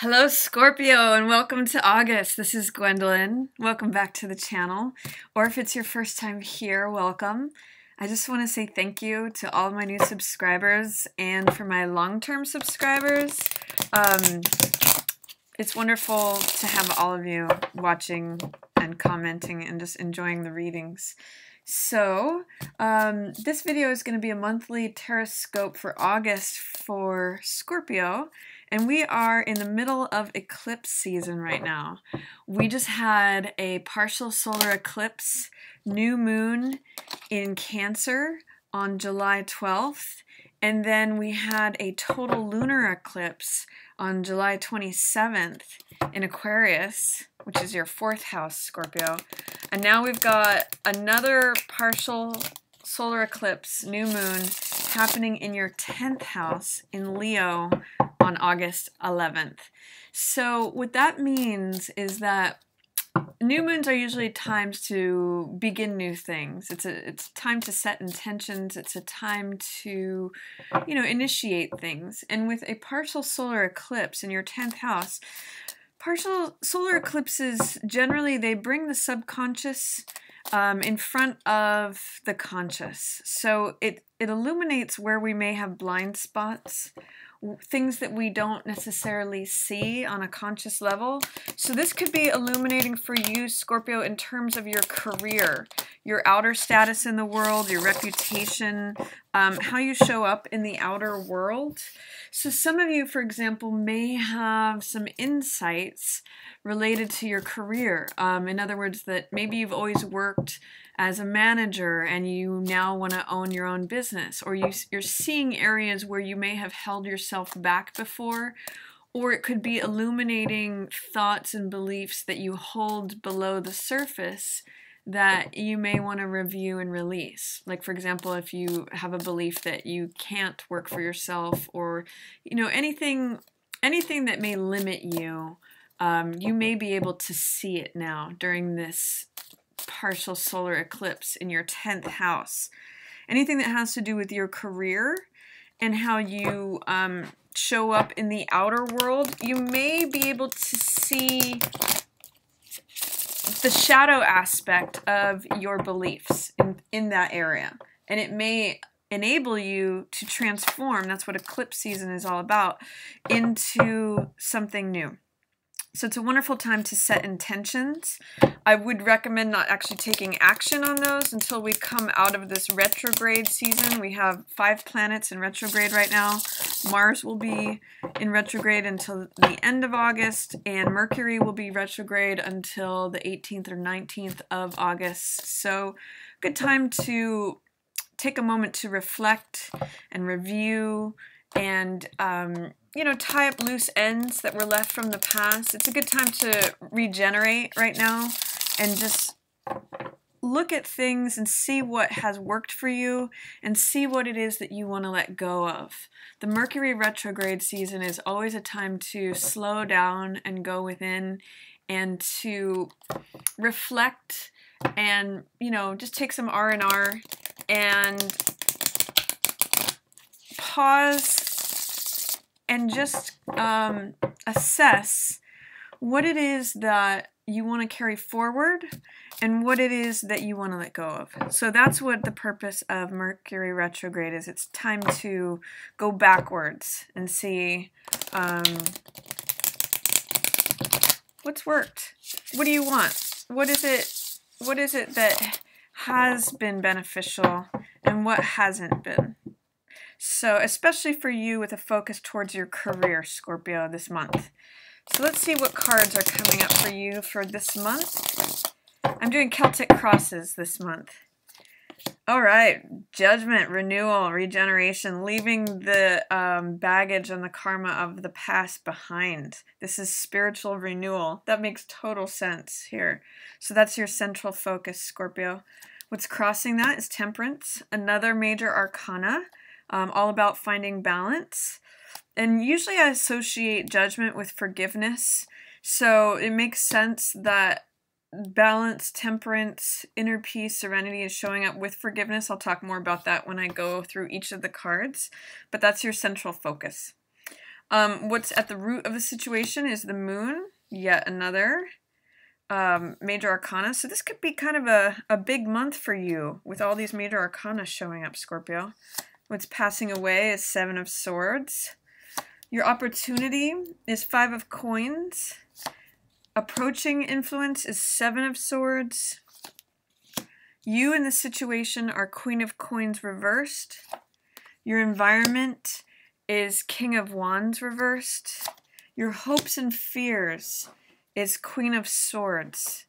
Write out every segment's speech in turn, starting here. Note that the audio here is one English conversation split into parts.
Hello Scorpio and welcome to August. This is Gwendolyn. Welcome back to the channel. Or if it's your first time here, welcome. I just want to say thank you to all of my new subscribers and for my long-term subscribers. It's wonderful to have all of you watching and commenting and just enjoying the readings. So, this video is going to be a monthly Tarotscope for August for Scorpio. And we are in the middle of eclipse season right now. We just had a partial solar eclipse, new moon in Cancer on July 12th. And then we had a total lunar eclipse on July 27th in Aquarius, which is your 4th house, Scorpio. And now we've got another partial solar eclipse, new moon, happening in your 10th house in Leo on August 11th. So what that means is that new moons are usually times to begin new things. It's time to set intentions. It's a time to, initiate things. And with a partial solar eclipse in your 10th house, partial solar eclipses, generally, they bring the subconscious in front of the conscious. So it illuminates where we may have blind spots, things that we don't necessarily see on a conscious level. So this could be illuminating for you, Scorpio, in terms of your career, your outer status in the world, your reputation, how you show up in the outer world. So some of you, for example, may have some insights related to your career. In other words, that maybe you've always worked as a manager and you now want to own your own business, or you're seeing areas where you may have held yourself back before, or it could be illuminating thoughts and beliefs that you hold below the surface that you may want to review and release. Like, for example, if you have a belief that you can't work for yourself, or anything that may limit you, you may be able to see it now during this partial solar eclipse in your 10th house. Anything that has to do with your career and how you show up in the outer world, you may be able to see the shadow aspect of your beliefs in that area. And it may enable you to transform, that's what eclipse season is all about, into something new. So it's a wonderful time to set intentions. I would recommend not actually taking action on those until we come out of this retrograde season. We have 5 planets in retrograde right now. Mars will be in retrograde until the end of August, and Mercury will be retrograde until the 18th or 19th of August. So good time to take a moment to reflect and review and tie up loose ends that were left from the past. It's a good time to regenerate right now and just look at things and see what has worked for you and see what it is that you want to let go of. The Mercury retrograde season is always a time to slow down and go within and to reflect and, just take some R&R and pause and just assess what it is that you want to carry forward and what it is that you want to let go of. So that's what the purpose of Mercury retrograde is. It's time to go backwards and see what's worked. What do you want? What is it that has been beneficial and what hasn't been? So, especially for you with a focus towards your career, Scorpio, this month. So let's see what cards are coming up for you for this month. I'm doing Celtic crosses this month. All right, judgment, renewal, regeneration, leaving the baggage and the karma of the past behind. This is spiritual renewal. That makes total sense here. So that's your central focus, Scorpio. What's crossing that is temperance, another major arcana. All about finding balance. And usually I associate judgment with forgiveness. So it makes sense that balance, temperance, inner peace, serenity is showing up with forgiveness. I'll talk more about that when I go through each of the cards. But that's your central focus. What's at the root of the situation is the moon, yet another major arcana. So this could be kind of a big month for you with all these major arcana showing up, Scorpio. What's passing away is 7 of Swords. Your opportunity is 5 of Coins. Approaching influence is 7 of Swords. You in the situation are Queen of Coins reversed. Your environment is King of Wands reversed. Your hopes and fears is Queen of Swords.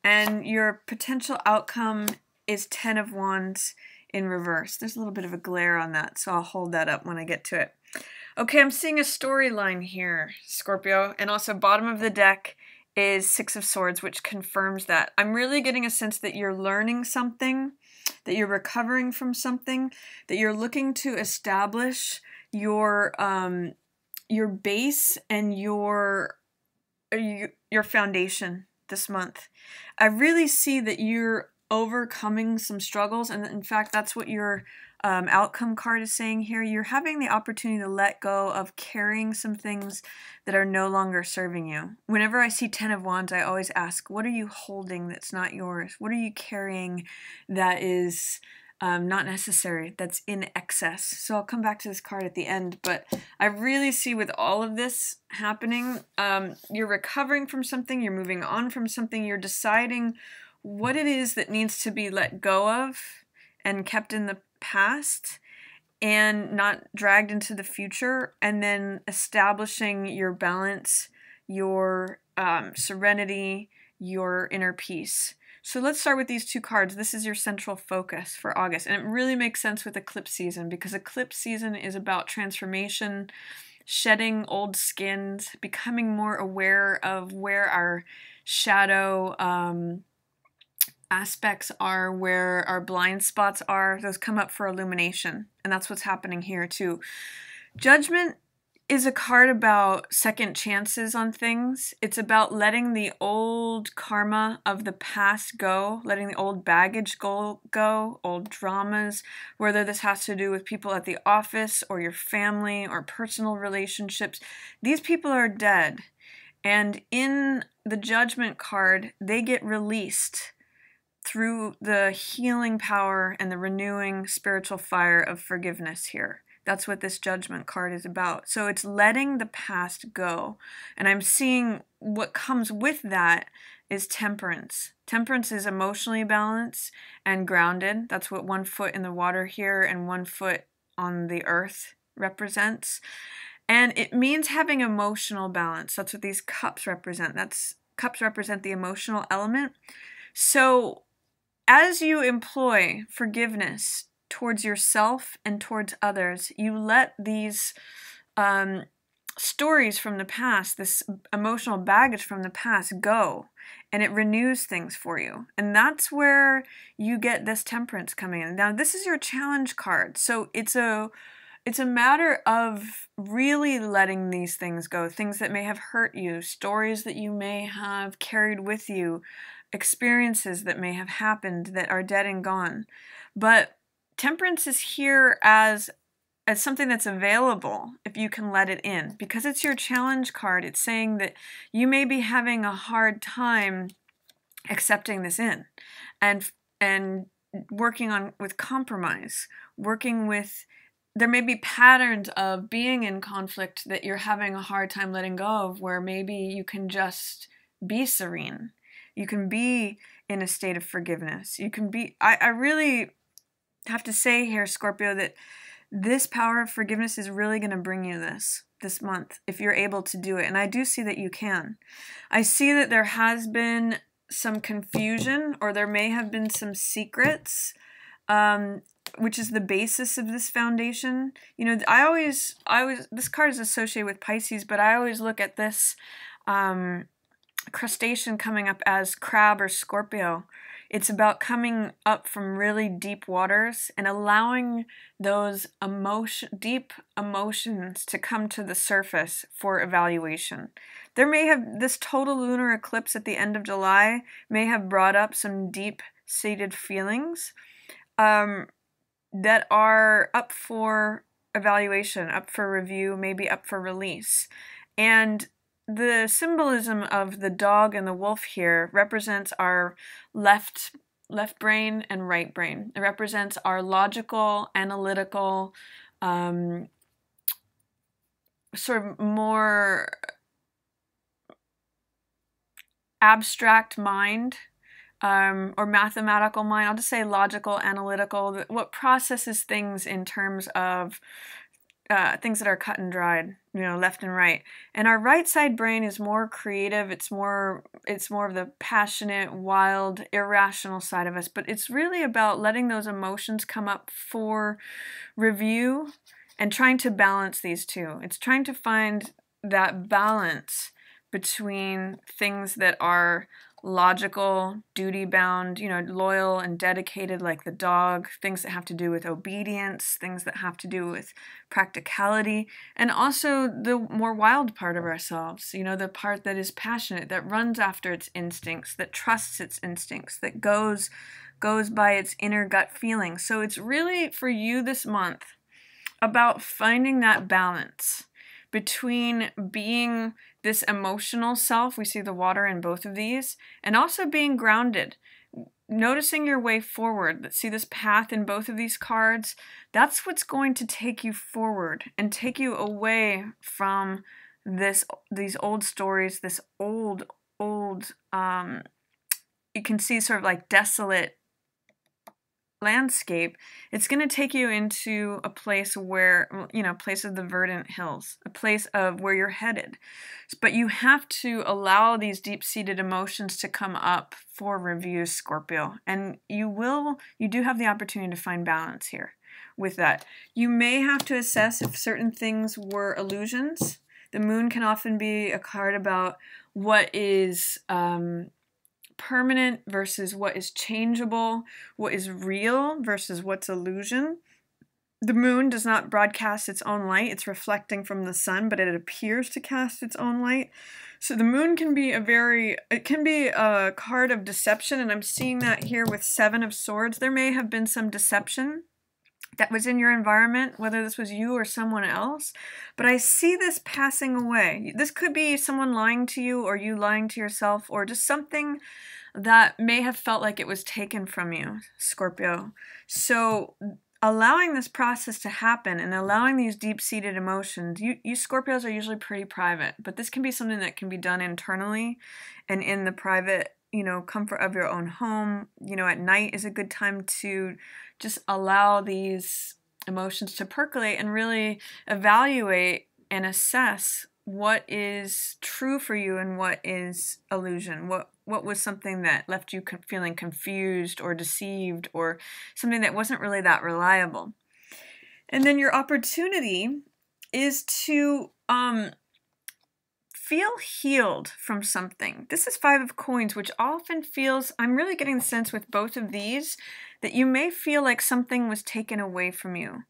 And your potential outcome is 10 of Wands in reverse. There's a little bit of a glare on that, so I'll hold that up when I get to it. Okay, I'm seeing a storyline here, Scorpio, and also bottom of the deck is 6 of Swords, which confirms that. I'm really getting a sense that you're learning something, that you're recovering from something, that you're looking to establish your base and your foundation this month. I really see that you're overcoming some struggles, and in fact, that's what your outcome card is saying here. You're having the opportunity to let go of carrying some things that are no longer serving you. Whenever I see 10 of Wands, I always ask, what are you holding that's not yours? What are you carrying that is not necessary, that's in excess? So I'll come back to this card at the end, but I really see with all of this happening, you're recovering from something, you're moving on from something, you're deciding what it is that needs to be let go of and kept in the past and not dragged into the future, and then establishing your balance, your serenity, your inner peace. So let's start with these 2 cards. This is your central focus for August, and it really makes sense with eclipse season, because eclipse season is about transformation, shedding old skins, becoming more aware of where our shadow aspects are, where our blind spots are. Those come up for illumination, and that's what's happening here too. Judgment is a card about second chances on things. It's about letting the old karma of the past go, letting the old baggage go, old dramas, whether this has to do with people at the office or your family or personal relationships. These people are dead, and in the Judgment card, they get released through the healing power and the renewing spiritual fire of forgiveness here. That's what this Judgment card is about. So it's letting the past go. And I'm seeing what comes with that is temperance. Temperance is emotionally balanced and grounded. That's what 1 foot in the water here and 1 foot on the earth represents. And it means having emotional balance. That's what these cups represent. Cups represent the emotional element. So as you employ forgiveness towards yourself and towards others, you let these stories from the past, this emotional baggage from the past go, and it renews things for you. And that's where you get this temperance coming in. Now, this is your challenge card, so it's a matter of really letting these things go, things that may have hurt you, stories that you may have carried with you, experiences that may have happened that are dead and gone. But temperance is here as something that's available if you can let it in. Because it's your challenge card, it's saying that you may be having a hard time accepting this in and working on with compromise, working with, there may be patterns of being in conflict that you're having a hard time letting go of, where maybe you can just be serene. You can be in a state of forgiveness. You can be, I really have to say here, Scorpio, that this power of forgiveness is really going to bring you this month, if you're able to do it. And I do see that you can. I see that there has been some confusion, or there may have been some secrets, which is the basis of this foundation. You know, I always, this card is associated with Pisces, but I always look at this crustacean coming up as crab or Scorpio. It's about coming up from really deep waters and allowing those deep emotions to come to the surface for evaluation. There may have, this total lunar eclipse at the end of July may have brought up some deep-seated feelings that are up for evaluation, up for review, maybe up for release. And the symbolism of the dog and the wolf here represents our left brain and right brain. It represents our logical, analytical, sort of more abstract mind, or mathematical mind. I'll just say logical, analytical, what processes things in terms of things that are cut and dried, you know, left and right. And our right side brain is more creative. It's more of the passionate, wild, irrational side of us. But it's really about letting those emotions come up for review and trying to balance these two. It's trying to find that balance between things that are logical, duty-bound, you know, loyal and dedicated like the dog, things that have to do with obedience, things that have to do with practicality, and also the more wild part of ourselves, you know, the part that is passionate, that runs after its instincts, that trusts its instincts, that goes by its inner gut feeling. So it's really, for you this month, about finding that balance between being this emotional self, we see the water in both of these, and also being grounded, noticing your way forward. See this path in both of these cards? That's what's going to take you forward and take you away from these old stories, this old, you can see sort of like desolate landscape. It's going to take you into a place where, you know, place of the verdant hills, a place of where you're headed. But you have to allow these deep-seated emotions to come up for review, Scorpio. And you do have the opportunity to find balance here with that. You may have to assess if certain things were illusions. The moon can often be a card about what is permanent versus what is changeable, what is real versus what's illusion. The moon does not broadcast its own light. It's reflecting from the sun, but it appears to cast its own light. So the moon can be a card of deception, and I'm seeing that here with Seven of Swords. There may have been some deception that was in your environment, whether this was you or someone else, but I see this passing away. This could be someone lying to you, or you lying to yourself, or just something that may have felt like it was taken from you, Scorpio. So allowing this process to happen and allowing these deep-seated emotions, you Scorpios are usually pretty private, but this can be something that can be done internally and in the private, you know, comfort of your own home. You know, at night is a good time to just allow these emotions to percolate and really evaluate and assess what is true for you and what is illusion. What was something that left you feeling confused or deceived, or something that wasn't really that reliable. And then your opportunity is to feel healed from something. This is Five of Coins, which often feels, I'm really getting the sense with both of these, that you may feel like something was taken away from you.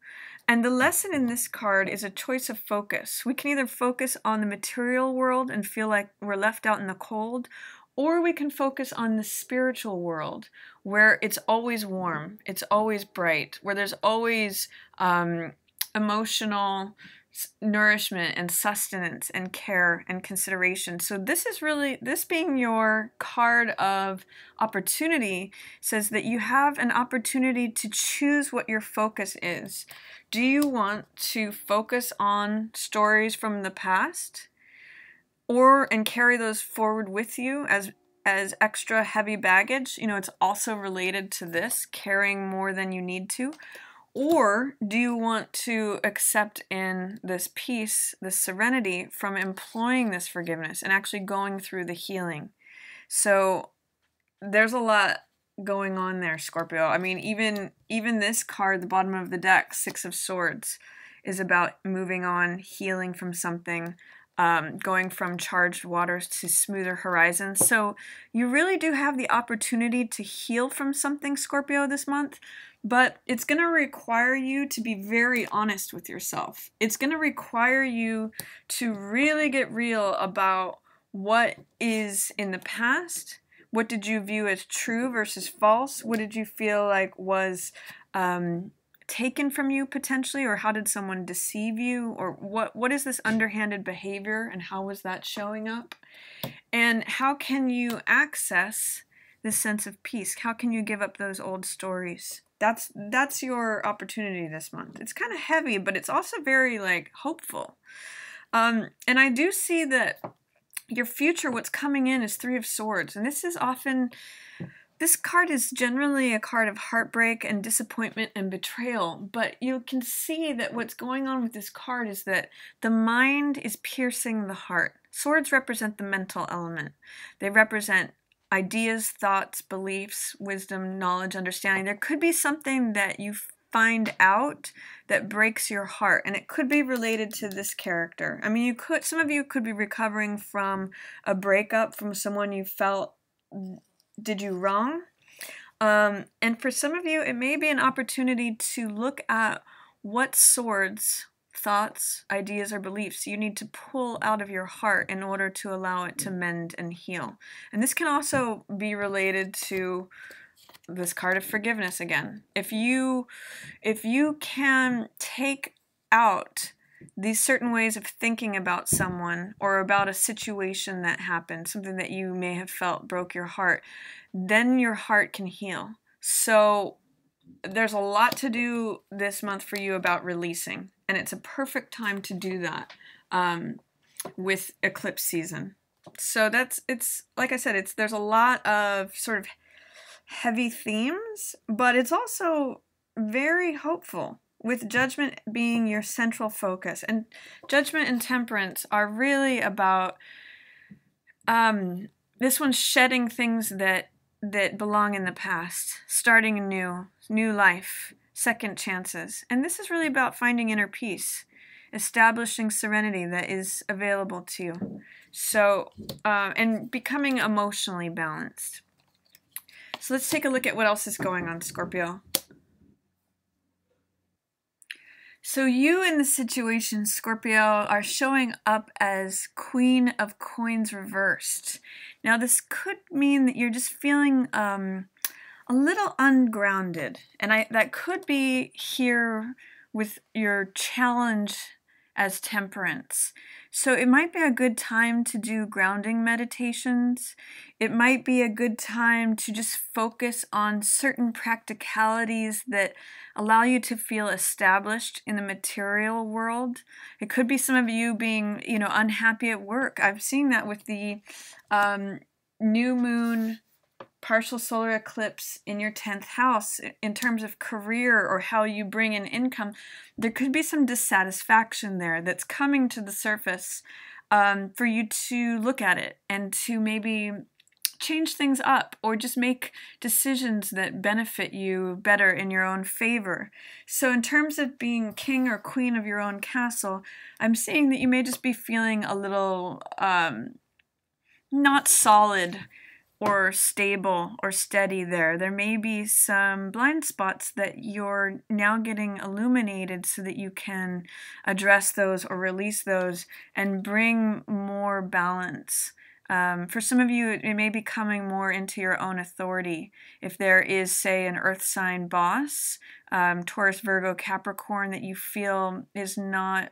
And the lesson in this card is a choice of focus. We can either focus on the material world and feel like we're left out in the cold, or we can focus on the spiritual world, where it's always warm, it's always bright, where there's always emotional nourishment and sustenance and care and consideration. So this is really, this being your card of opportunity, says that you have an opportunity to choose what your focus is. Do you want to focus on stories from the past, and carry those forward with you as extra heavy baggage? You know, it's also related to this, carrying more than you need to. Or do you want to accept in this peace, this serenity, from employing this forgiveness and actually going through the healing? So there's a lot going on there, Scorpio. I mean, even this card, the bottom of the deck, Six of Swords, is about moving on, healing from something, going from charged waters to smoother horizons. So you really do have the opportunity to heal from something, Scorpio, this month, but it's going to require you to be very honest with yourself. It's going to require you to really get real about what is in the past. What did you view as true versus false? What did you feel like was taken from you potentially, or how did someone deceive you, or what is this underhanded behavior and how was that showing up? And how can you access this sense of peace? How can you give up those old stories? That's your opportunity this month. It's kind of heavy, but it's also very like hopeful. And I do see that your future, what's coming in, is Three of Swords, and this card is generally a card of heartbreak and disappointment and betrayal, but you can see that what's going on with this card is that the mind is piercing the heart. Swords represent the mental element. They represent ideas, thoughts, beliefs, wisdom, knowledge, understanding. There could be something that you find out that breaks your heart, and it could be related to this character. I mean, some of you could be recovering from a breakup from someone you felt did you wrong. And for some of you, it may be an opportunity to look at what swords, thoughts, ideas, or beliefs you need to pull out of your heart in order to allow it to mend and heal. And this can also be related to this card of forgiveness again. If you can take out these certain ways of thinking about someone or about a situation that happened, something that you may have felt broke your heart, then your heart can heal. So there's a lot to do this month for you about releasing, and it's a perfect time to do that with eclipse season. So it's like I said, there's a lot of sort of heavy themes, but it's also very hopeful, with Judgment being your central focus. And Judgment and Temperance are really about this one's shedding things that belong in the past, starting a new life, second chances. And this is really about finding inner peace, establishing serenity that is available to you. So, and becoming emotionally balanced. So let's take a look at what else is going on, Scorpio. So you in the situation, Scorpio, are showing up as Queen of Coins reversed. Now this could mean that you're just feeling a little ungrounded, and that could be here with your challenge as Temperance. So it might be a good time to do grounding meditations. It might be a good time to just focus on certain practicalities that allow you to feel established in the material world. It could be some of you being, unhappy at work. I've seen that with the new moon partial solar eclipse in your 10th house in terms of career or how you bring in income. There could be some dissatisfaction there that's coming to the surface for you to look at it and to maybe change things up or just make decisions that benefit you better in your own favor. So in terms of being king or queen of your own castle, I'm seeing that you may just be feeling a little not solid or stable or steady there. There may be some blind spots that you're now getting illuminated so that you can address those or release those and bring more balance. For some of you, it may be coming more into your own authority. If there is, say, an earth sign boss, Taurus, Virgo, Capricorn, that you feel is not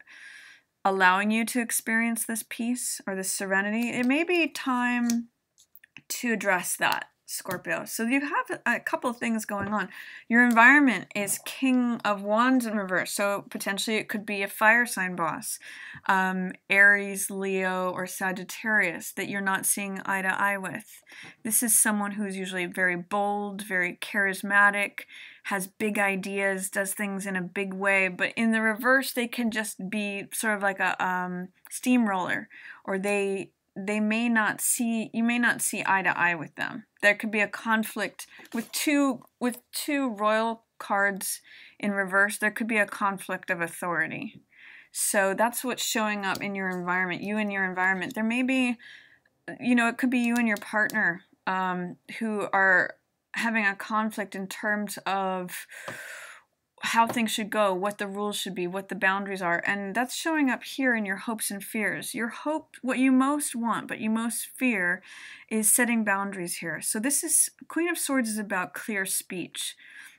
allowing you to experience this peace or this serenity, it may be time to address that, Scorpio. So you have a couple of things going on. Your environment is King of Wands in reverse, so potentially it could be a fire sign boss, Aries, Leo, or Sagittarius that you're not seeing eye to eye with. This is someone who's usually very bold, very charismatic, has big ideas, does things in a big way, but in the reverse they can just be sort of like a steamroller, or you may not see eye to eye with them. There could be a conflict with two royal cards in reverse. There could be a conflict of authority. So that's what's showing up in your environment, you and your environment. There may be, it could be you and your partner who are having a conflict in terms of how things should go, what the rules should be, what the boundaries are. And that's showing up here in your hopes and fears. Your hope, what you most want, but you most fear, is setting boundaries here. So this is, Queen of Swords is about clear speech.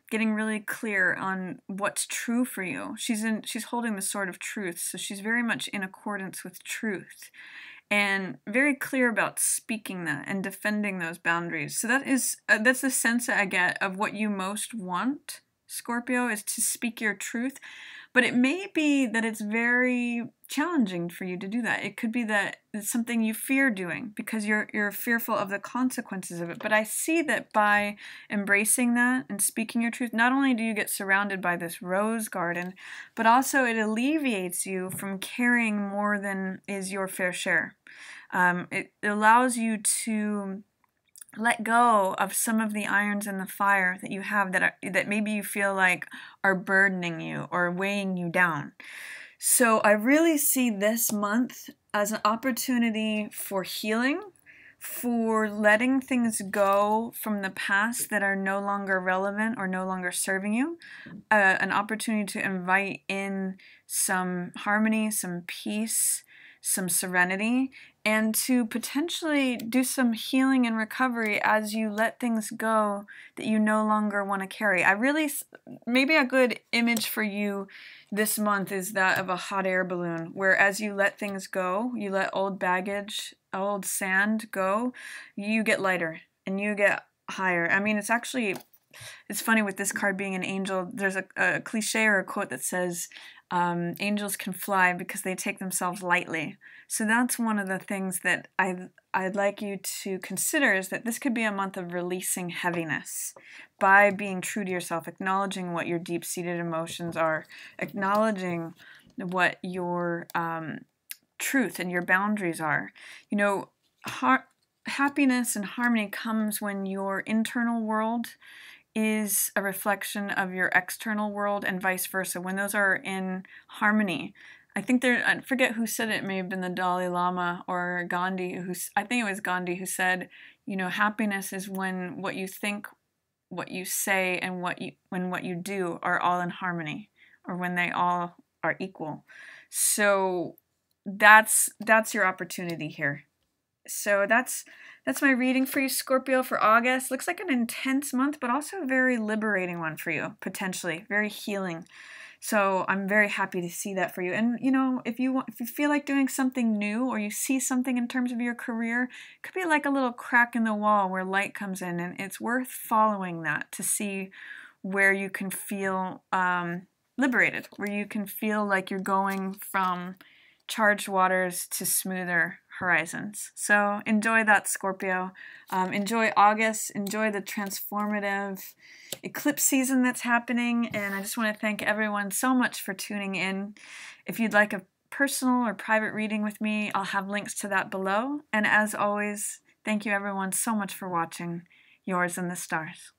getting really clear on what's true for you. She's holding the sword of truth, so she's very much in accordance with truth and very clear about speaking that and defending those boundaries. So that's the sense that I get of what you most want, Scorpio, is to speak your truth. But it may be that it's very challenging for you to do that. It could be that it's something you fear doing because you're fearful of the consequences of it. But I see that by embracing that and speaking your truth, not only do you get surrounded by this rose garden, but also it alleviates you from carrying more than is your fair share. It allows you to let go of some of the irons in the fire that you have that maybe you feel like are burdening you or weighing you down. So I really see this month as an opportunity for healing, for letting things go from the past that are no longer relevant or no longer serving you, an opportunity to invite in some harmony, some peace, some serenity, and to potentially do some healing and recovery as you let things go that you no longer want to carry. Maybe a good image for you this month is that of a hot air balloon, where as you let things go, you let old baggage, old sand go, you get lighter and you get higher. I mean, it's funny with this card being an angel. There's a cliche or a quote that says, angels can fly because they take themselves lightly. So that's one of the things that I'd like you to consider, is that this could be a month of releasing heaviness by being true to yourself, acknowledging what your deep-seated emotions are, acknowledging what your truth and your boundaries are. You know, happiness and harmony comes when your internal world is a reflection of your external world and vice versa. When those are in harmony, I forget who said it, may have been the Dalai Lama or Gandhi, I think it was Gandhi who said, you know, happiness is when what you think, what you say, and when what you do are all in harmony, or when they all are equal. So that's your opportunity here. So that's my reading for you, Scorpio, for August. Looks like an intense month, but also a very liberating one for you, potentially. Very healing. So I'm very happy to see that for you. And, you know, if you feel like doing something new, or you see something in terms of your career, it could be like a little crack in the wall where light comes in, and it's worth following that to see where you can feel liberated, where you can feel like you're going from charged waters to smoother horizons. So enjoy that, Scorpio. Enjoy August. Enjoy the transformative eclipse season that's happening. And I just want to thank everyone so much for tuning in. If you'd like a personal or private reading with me, I'll have links to that below. And as always, thank you everyone so much for watching. Yours in the stars.